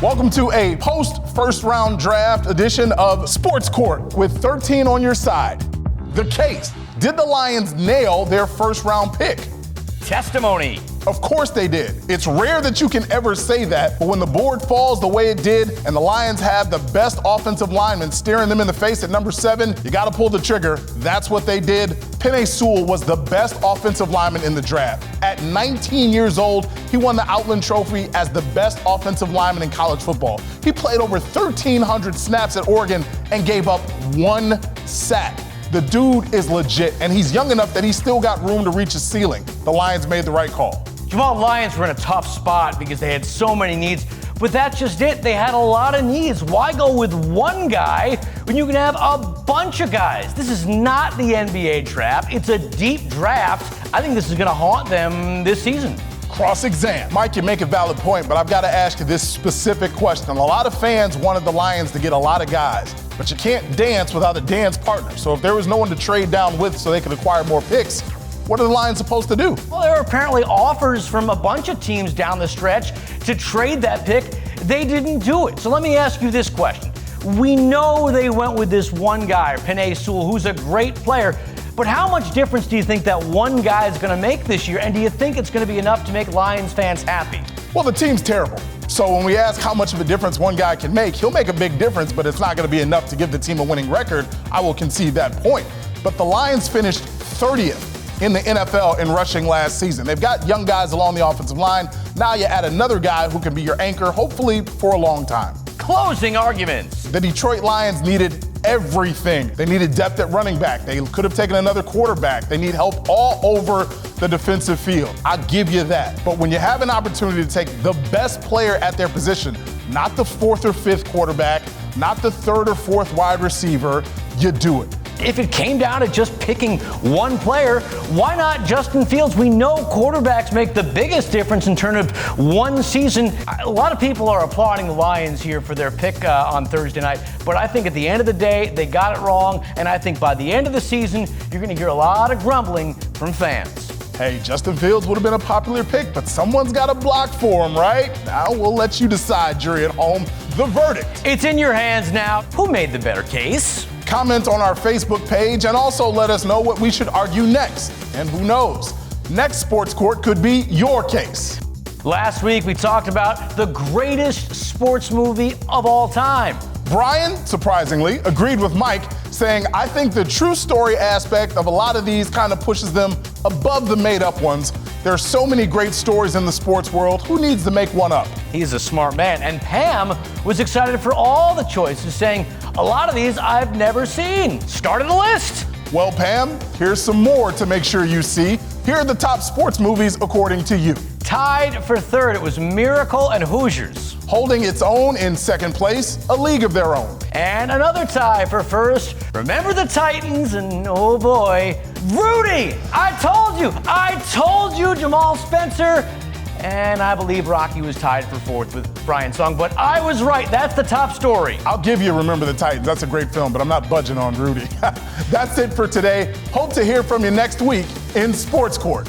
Welcome to a post-first round draft edition of Sports Court with 13 on your side. The case, did the Lions nail their first round pick? Testimony. Of course they did. It's rare that you can ever say that, but when the board falls the way it did and the Lions have the best offensive lineman staring them in the face at number 7, you gotta pull the trigger. That's what they did. Penei Sewell was the best offensive lineman in the draft. At 19 years old, he won the Outland Trophy as the best offensive lineman in college football. He played over 1,300 snaps at Oregon and gave up 1 sack. The dude is legit, and he's young enough that he's still got room to reach a ceiling. The Lions made the right call. Jamal, Lions were in a tough spot because they had so many needs, but that's just it. They had a lot of needs. Why go with one guy when you can have a bunch of guys? This is not the NBA draft. It's a deep draft. I think this is going to haunt them this season. Cross-exam. Mike, you make a valid point, but I've got to ask you this specific question. A lot of fans wanted the Lions to get a lot of guys, but you can't dance without a dance partner. So if there was no one to trade down with so they could acquire more picks, what are the Lions supposed to do? Well, there were apparently offers from a bunch of teams down the stretch to trade that pick. They didn't do it. So let me ask you this question. We know they went with this one guy, Penei Sewell, who's a great player. But how much difference do you think that one guy is going to make this year? And do you think it's going to be enough to make Lions fans happy? Well, the team's terrible. So when we ask how much of a difference one guy can make, he'll make a big difference, but it's not going to be enough to give the team a winning record. I will concede that point. But the Lions finished 30th in the NFL in rushing last season. They've got young guys along the offensive line. Now you add another guy who can be your anchor, hopefully for a long time. Closing arguments. The Detroit Lions needed everything. They needed depth at running back. They could have taken another quarterback. They need help all over the defensive field. I'll give you that. But when you have an opportunity to take the best player at their position, not the 4th or 5th quarterback, not the 3rd or 4th wide receiver, you do it. If it came down to just picking one player, why not Justin Fields? We know quarterbacks make the biggest difference in terms of one season. A lot of people are applauding the Lions here for their pick on Thursday night, but I think at the end of the day, they got it wrong, and I think by the end of the season, you're going to hear a lot of grumbling from fans. Hey, Justin Fields would have been a popular pick, but someone's got to block for him, right? Now we'll let you decide, jury at home. The verdict. It's in your hands now. Who made the better case? Comment on our Facebook page and also let us know what we should argue next. And who knows, next Sports Court could be your case. Last week, we talked about the greatest sports movie of all time. Brian, surprisingly, agreed with Mike, saying, I think the true story aspect of a lot of these kind of pushes them above the made-up ones. There are so many great stories in the sports world. Who needs to make one up? He's a smart man. And Pam was excited for all the choices, saying, a lot of these I've never seen. Start of the list. Well, Pam, here's some more to make sure you see. Here are the top sports movies according to you. Tied for 3rd, it was Miracle and Hoosiers. Holding its own in 2nd place, A League of Their Own. And another tie for 1st, Remember the Titans, and oh boy, Rudy! I told you, Jamal Spencer. And I believe Rocky was tied for 4th with Brian Song, but I was right. That's the top story. I'll give you Remember the Titans. That's a great film, but I'm not budging on Rudy. That's it for today. Hope to hear from you next week in Sports Court.